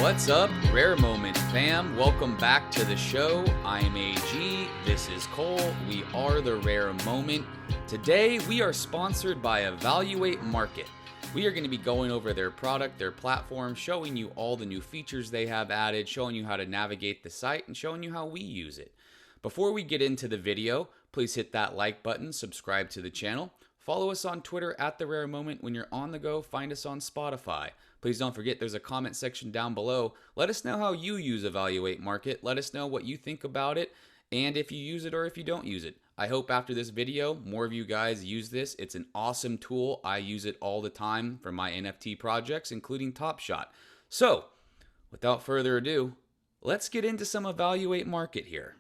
What's up, Rare Moment fam? Welcome back to the show. I'm AG. This is Cole. We are the Rare Moment. Today, we are sponsored by Evaluate Market. We are going to be going over their product, their platform, showing you all the new features they have added, showing you how to navigate the site, and showing you how we use it. Before we get into the video, please hit that like button, subscribe to the channel. Follow us on Twitter at The Rare Moment. When you're on the go, find us on Spotify. Please don't forget there's a comment section down below. Let us know how you use Evaluate Market. Let us know what you think about it and if you use it or if you don't use it. I hope after this video, more of you guys use this. It's an awesome tool. I use it all the time for my NFT projects, including Top Shot. So, without further ado, let's get into some Evaluate Market here.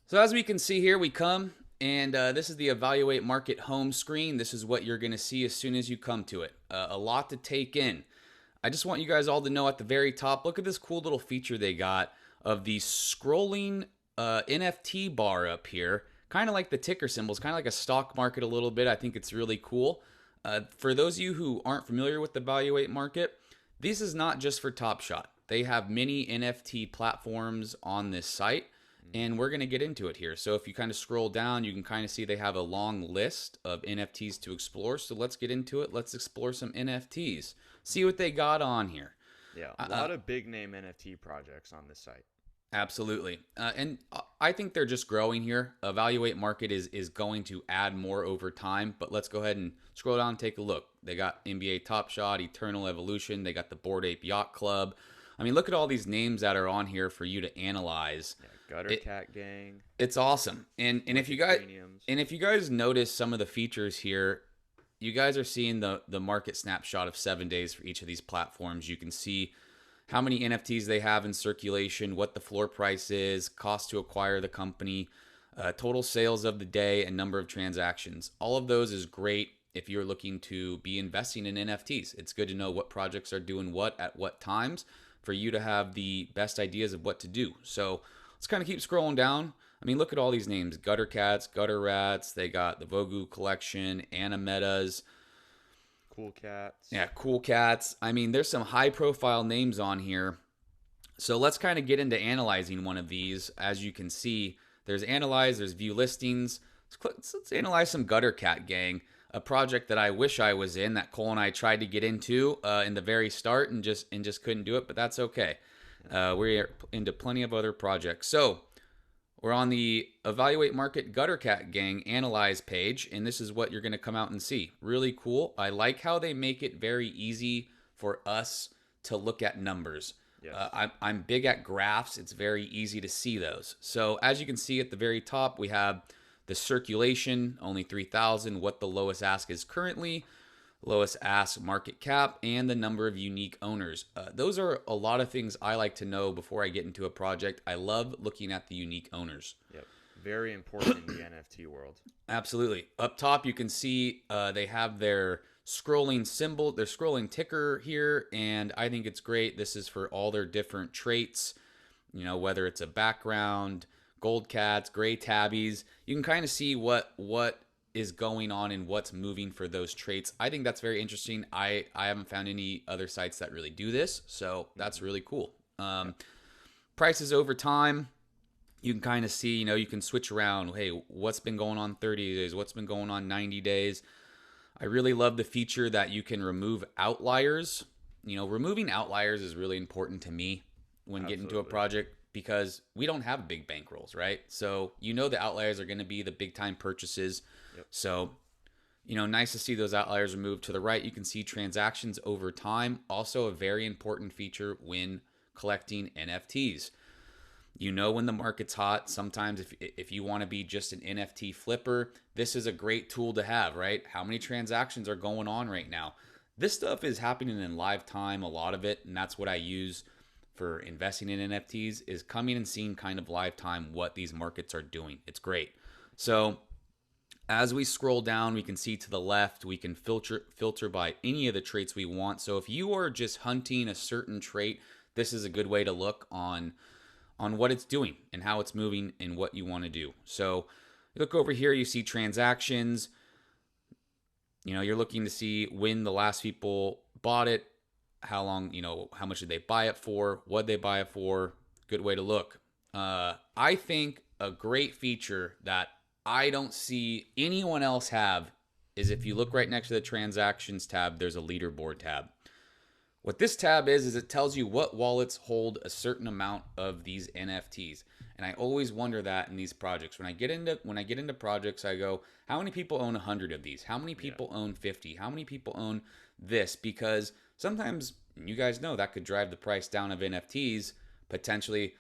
So as we can see here, we come. And this is the Evaluate Market home screen. This is what you're going to see as soon as you come to it. A lot to take in. I just want you guys all to know at the very top, look at this cool little feature they got of the scrolling NFT bar up here. Kind of like the ticker symbols, kind of like a stock market a little bit. I think it's really cool. For those of you who aren't familiar with the Evaluate Market, this is not just for Top Shot. They have many NFT platforms on this site. And we're going to get into it here. So if you kind of scroll down, you can kind of see they have a long list of NFTs to explore. So let's get into it. Let's explore some NFTs. See what they got on here. Yeah, a lot of big name NFT projects on this site. Absolutely. And I think they're just growing here. Evaluate Market is going to add more over time. But let's go ahead and scroll down and take a look. They got NBA Top Shot, Eternal Evolution. They got the Bored Ape Yacht Club. I mean, look at all these names that are on here for you to analyze. Yeah, Gutter Cat Gang. It's awesome. And if you guys notice some of the features here, you guys are seeing the market snapshot of 7 days for each of these platforms. You can see how many NFTs they have in circulation, what the floor price is, cost to acquire the company, total sales of the day, and number of transactions. All of those is great if you're looking to be investing in NFTs. It's good to know what projects are doing what at what times, for you to have the best ideas of what to do. So let's kind of keep scrolling down. I mean, look at all these names. Gutter Cats, Gutter Rats. They got the Vogu Collection, Animetas. Cool Cats. Yeah, Cool Cats. I mean, there's some high profile names on here. So let's kind of get into analyzing one of these. As you can see, there's Analyze, there's View Listings. Let's analyze some Gutter Cat Gang. A project that I wish I was in, that Cole and I tried to get into in the very start and just couldn't do it, but that's okay. We're into plenty of other projects. So we're on the Evaluate Market Gutter Cat Gang Analyze page, and this is what you're going to come out and see. Really cool. I like how they make it very easy for us to look at numbers. Yes. I'm big at graphs. It's very easy to see those. So as you can see at the very top, we have the circulation, only 3,000, what the lowest ask is currently, lowest ask market cap, and the number of unique owners. Those are a lot of things I like to know before I get into a project. I love looking at the unique owners. Yep, very important in the NFT world. Absolutely. Up top, you can see they have their scrolling symbol, their scrolling ticker here, and I think it's great. This is for all their different traits, you know, whether it's a background, gold cats, gray tabbies. You can kind of see what is going on and what's moving for those traits. I think that's very interesting. I haven't found any other sites that really do this, so that's really cool. Prices over time, you can kind of see, you know, you can switch around. Hey, what's been going on 30 days? What's been going on 90 days? I really love the feature that you can remove outliers. You know, removing outliers is really important to me when getting to a project, because we don't have big bankrolls, right? So you know the outliers are going to be the big time purchases. Yep. So, you know, nice to see those outliers removed. To the right, you can see transactions over time. Also a very important feature when collecting NFTs. You know when the market's hot. Sometimes if you want to be just an NFT flipper, this is a great tool to have, right? How many transactions are going on right now? This stuff is happening in live time, a lot of it, and that's what I use for investing in NFTs, is coming and seeing kind of live time what these markets are doing. It's great. So as we scroll down, we can see to the left, we can filter by any of the traits we want. So if you are just hunting a certain trait, this is a good way to look on what it's doing and how it's moving and what you want to do. So you look over here, you see transactions. You know, you're looking to see when the last people bought it, how long, how much did they buy it for, what they buy it for. Good way to look. I think a great feature that I don't see anyone else have is if you look right next to the transactions tab, there's a leaderboard tab. What this tab is it tells you what wallets hold a certain amount of these NFTs. And I always wonder that in these projects. When I get into projects, I go, how many people own 100 of these? How many people own 50? How many people own this? Because sometimes, you guys know, that could drive the price down of NFTs. Potentially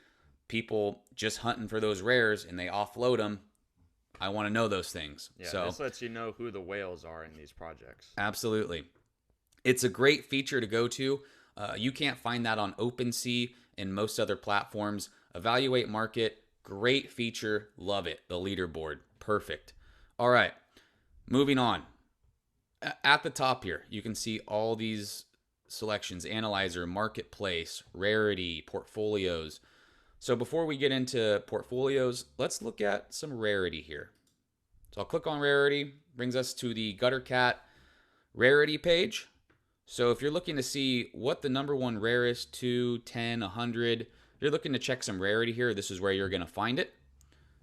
people just hunting for those rares and they offload them. I want to know those things. Yeah, so this lets you know who the whales are in these projects. Absolutely. It's a great feature to go to. You can't find that on OpenSea and most other platforms. Evaluate market, great feature. Love it. The leaderboard, perfect. All right, moving on. At the top here, you can see all these selections: analyzer, marketplace, rarity, portfolios. So before we get into portfolios, let's look at some rarity here. So I'll click on rarity, brings us to the Gutter Cat rarity page. So if you're looking to see what the number one rarest, 2, 10, 100, you're looking to check some rarity here, this is where you're going to find it.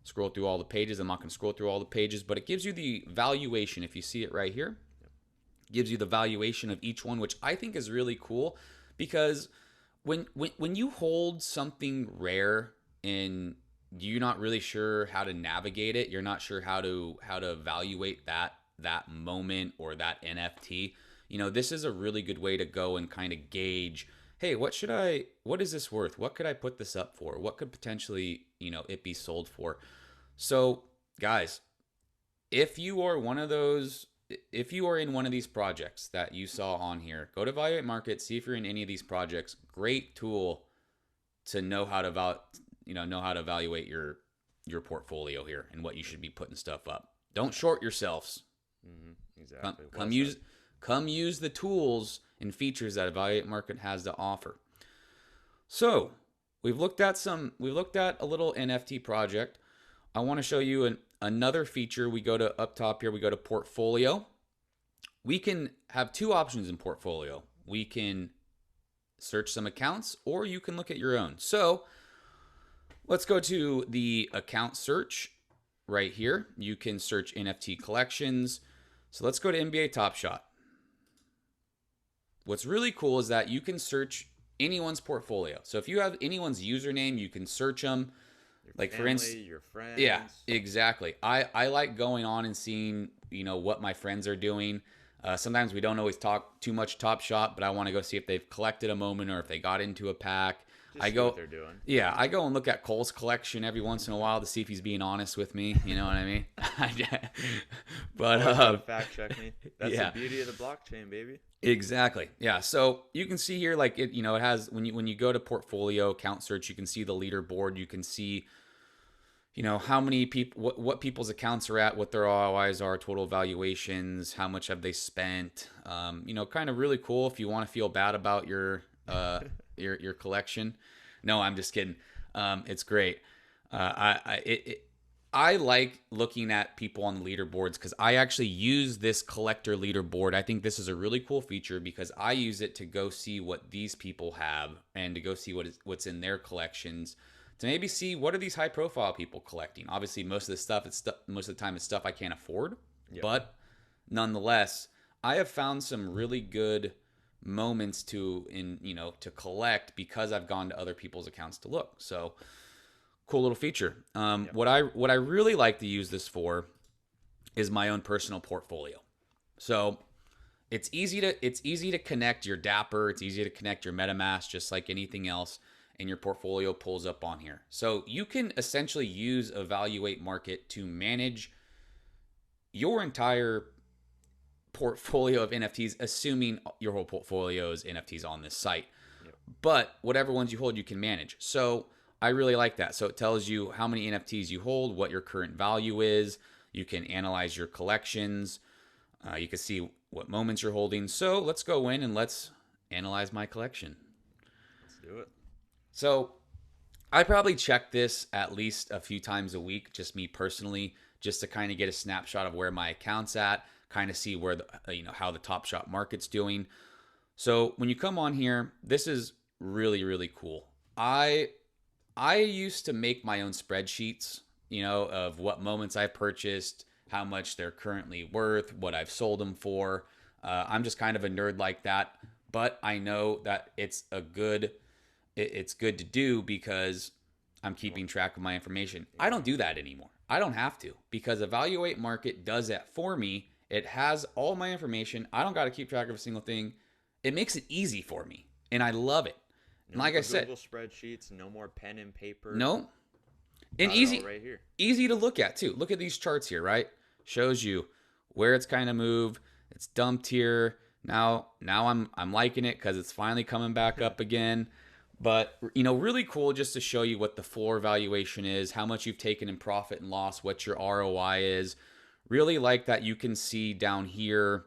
Scroll through all the pages. I'm not going to scroll through all the pages, but it gives you the valuation. If you see it right here, it gives you the valuation of each one, which I think is really cool, because when you hold something rare and you're not really sure how to navigate it, you're not sure how to evaluate that moment or that NFT, this is a really good way to go and kind of gauge, hey, what is this worth? What could I put this up for? What could potentially, it be sold for? So guys, if you are in one of these projects that you saw on here, go to Evaluate Market, see if you're in any of these projects. Great tool to know how to evaluate your portfolio here and what you should be putting stuff up. Don't short yourselves. Exactly. Come use the tools and features that Evaluate Market has to offer. So we've looked at a little NFT project. I want to show you another feature. We go to up top here, we go to portfolio. We can have two options in portfolio. We can search some accounts, or you can look at your own. So let's go to the account search right here. You can search NFT collections. So let's go to NBA Top Shot. What's really cool is that you can search anyone's portfolio. So if you have anyone's username, you can search them. Like, for instance, your friends. Yeah, exactly. I like going on and seeing, what my friends are doing. Sometimes we don't always talk too much Top Shot, but I want to go see if they've collected a moment or if they got into a pack. Just see what they're doing. Yeah, I go and look at Cole's collection every once in a while to see if he's being honest with me. You know what I mean? But fact check me. That's the beauty of the blockchain, baby. Exactly. Yeah. So you can see here, like it has when you go to portfolio account search, you can see the leaderboard. You can see, how many people, what people's accounts are at, what their ROIs are, total valuations, how much have they spent. Kind of really cool if you want to feel bad about your collection. No, I'm just kidding. It's great. I like looking at people on the leaderboards because I actually use this collector leaderboard. I think this is a really cool feature because I use it to go see what these people have and to go see what's in their collections, to maybe see what are these high profile people collecting. Obviously, most of the time it's stuff I can't afford, but nonetheless, I have found some really good moments to collect because I've gone to other people's accounts to look. So cool little feature. What I really like to use this for is my own personal portfolio. So it's easy to connect your Dapper, it's easy to connect your MetaMask, just like anything else, and your portfolio pulls up on here. So you can essentially use Evaluate Market to manage your entire portfolio of NFTs, assuming your whole portfolio is NFTs on this site. But whatever ones you hold, you can manage. So I really like that. So it tells you how many NFTs you hold, what your current value is. You can analyze your collections. You can see what moments you're holding. So let's go in and let's analyze my collection. Let's do it. So I probably check this at least a few times a week, just me personally, just to kind of get a snapshot of where my account's at, kind of see where how the Top Shot market's doing. So when you come on here, this is really, really cool. I used to make my own spreadsheets, of what moments I purchased, how much they're currently worth, what I've sold them for. I'm just kind of a nerd like that, but I know that it's good to do because I'm keeping track of my information. I don't do that anymore. I don't have to because Evaluate Market does that for me. It has all my information. I don't got to keep track of a single thing. It makes it easy for me, and I love it. And No like I more said, Google spreadsheets, no more pen and paper. no, and Got it all right here. easy to look at too. Look at these charts here, right? Shows you where it's kind of moved. It's dumped here. Now I'm liking it because it's finally coming back up again. But really cool just to show you what the floor valuation is, how much you've taken in profit and loss, what your ROI is. Really like that you can see down here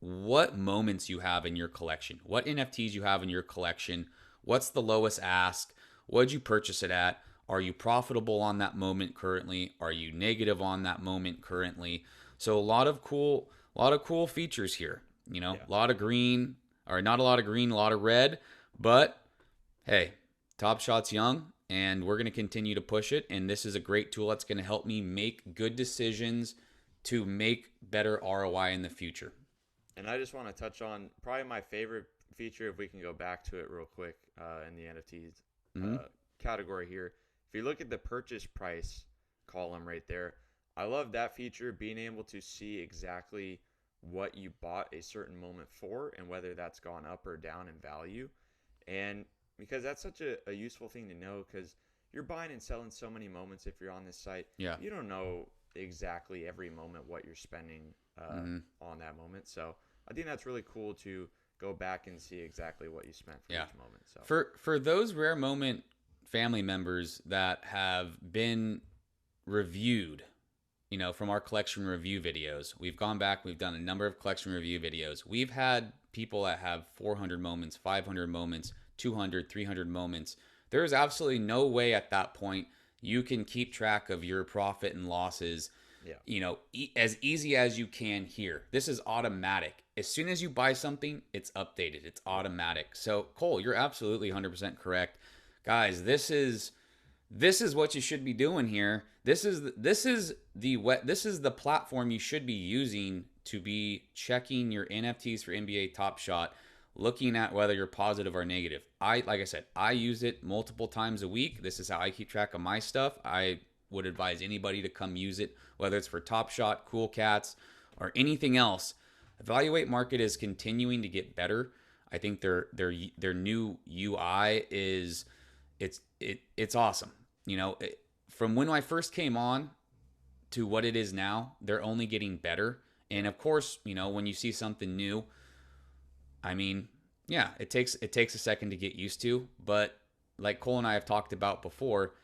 what moments you have in your collection, what NFTs you have in your collection, what's the lowest ask, what did you purchase it at, are you profitable on that moment currently, are you negative on that moment currently. So a lot of cool features here. A lot of green, or not a lot of green, a lot of red, but hey, Top Shot's young, and we're going to continue to push it. And this is a great tool that's going to help me make good decisions to make better ROI in the future. And I just want to touch on probably my favorite feature, if we can go back to it real quick, in the NFTs category here. If you look at the purchase price column right there, I love that feature, being able to see exactly what you bought a certain moment for and whether that's gone up or down in value. And because that's such a useful thing to know, because you're buying and selling so many moments if you're on this site. Yeah. You don't know exactly every moment what you're spending on that moment. So I think that's really cool to go back and see exactly what you spent for each moment. So for those rare moment family members that have been reviewed, from our collection review videos, we've gone back, we've done a number of collection review videos. We've had people that have 400 moments, 500 moments, 200, 300 moments. There is absolutely no way at that point you can keep track of your profit and losses, as easy as you can here. This is automatic. As soon as you buy something, it's updated. It's automatic. So Cole, you're absolutely 100% correct. Guys, this is what you should be doing here. This is the platform you should be using to be checking your NFTs for NBA Top Shot, looking at whether you're positive or negative. Like I said, I use it multiple times a week. This is how I keep track of my stuff. I would advise anybody to come use it, whether it's for Top Shot, Cool Cats, or anything else. Evaluate Market is continuing to get better. I think their new UI is it's awesome. From when I first came on to what it is now, they're only getting better. And of course, when you see something new, I mean, yeah, it takes a second to get used to, but like Cole and I have talked about before,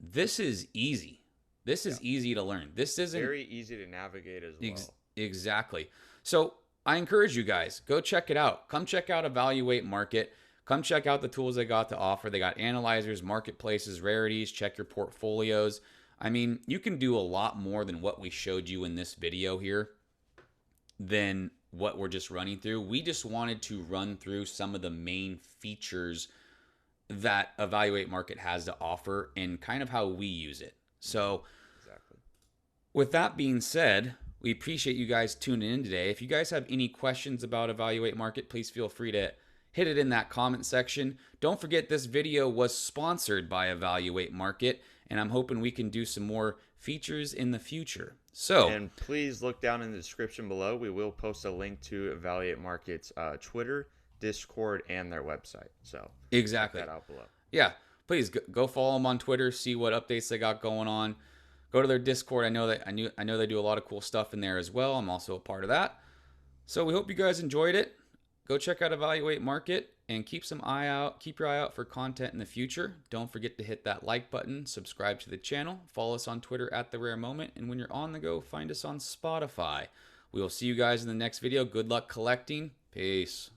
this is easy. This is easy to learn. This isn't very easy to navigate as well. Exactly. So I encourage you guys, go check it out. Come check out Evaluate Market. Come check out the tools they got to offer. They got analyzers, marketplaces, rarities, check your portfolios. I mean, you can do a lot more than what we showed you in this video here than what we're just running through. We just wanted to run through some of the main features that Evaluate Market has to offer and kind of how we use it. So exactly. With that being said, we appreciate you guys tuning in today. If you guys have any questions about Evaluate Market, please feel free to hit it in that comment section. Don't forget this video was sponsored by Evaluate Market, and I'm hoping we can do some more features in the future. And please look down in the description below. We will post a link to Evaluate Market's Twitter, Discord, and their website. So exactly, check that out below. Yeah, please go follow them on Twitter. See what updates they got going on. Go to their Discord. I know they do a lot of cool stuff in there as well. I'm also a part of that. So we hope you guys enjoyed it. Go check out Evaluate Market and keep your eye out for content in the future. Don't forget to hit that like button, subscribe to the channel, follow us on Twitter at The Rare Moment, and when you're on the go, find us on Spotify. We will see you guys in the next video. Good luck collecting. Peace.